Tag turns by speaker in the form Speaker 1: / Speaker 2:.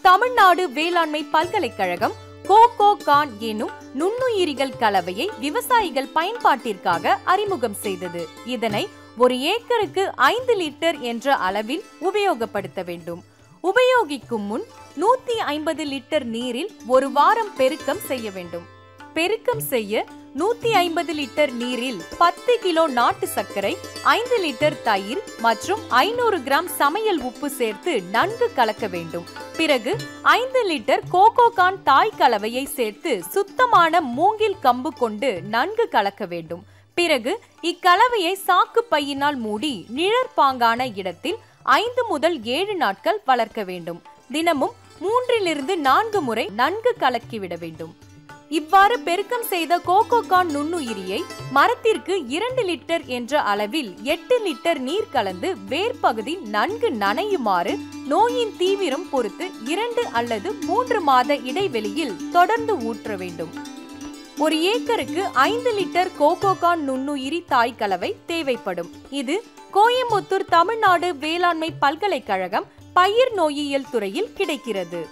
Speaker 1: தமிழ்நாடு வேளாண்மை பல்கலைக்கழகம் கோகோ கான் எனும் நுண்ணுயிரிகள் கலவையை விவசாயிகள் பயன்பாட்டிற்காக அறிமுகம் செய்தது. இதனை ஒரு ஏக்கருக்கு 5 லிட்டர் என்ற அளவில் உபயோகப்படுத்த வேண்டும். உபயோகிக்கும் முன் 150 லிட்டர் நீரில் ஒரு வாரம் பெருக்கம் செய்ய வேண்டும். பெருக்கம் செய்ய 150 லிட்டர் நீரில் 10 கிலோ நாட்டு சர்க்கரை, 5 லிட்டர் தயிர் மற்றும் 500 கிராம் சமையல் உப்பு சேர்த்து நன்கு கலக்க வேண்டும். பிறகு 5 லிட்டர் கோகோ கான் தாய் கலவையை சேர்த்து சுத்தமான மூங்கில் கம்பு கொண்டு நன்கு கலக்க வேண்டும். பிறகு இக்கலவையை சாக்கு பையினால் மூடி நிழற்பாங்கான இடத்தில் 5 முதல் 7 நாட்கள் வளர்க்க வேண்டும். தினமும் 3 - 4 முறை நன்கு கலக்கிவிட வேண்டும். இவ்வாறு பெருக்கம் செய்த கோகோ கான் நுண்ணுயிரியை மரத்திற்கு 2 லிட்டர் என்ற அளவில் 8 லிட்டர் நீர் கலந்து வேர்பகுதி நன்கு நனையுமாறு நோயின் தீவிரம் பொறுத்து 2 அல்லது 3 மாத இடைவெளியில் தொடர்ந்து ஊற்ற வேண்டும். ஒரு ஏக்கருக்கு 5 லிட்டர் கோகோ கான் நுண்ணுயிரி தாய் கலவை தேவைப்படும். இது கோயம்புத்தூர் தமிழ்நாடு வேளாண்மை பல்கலைக்கழகம் பயிர் நோயியல் துறையில் கிடைக்கிறது.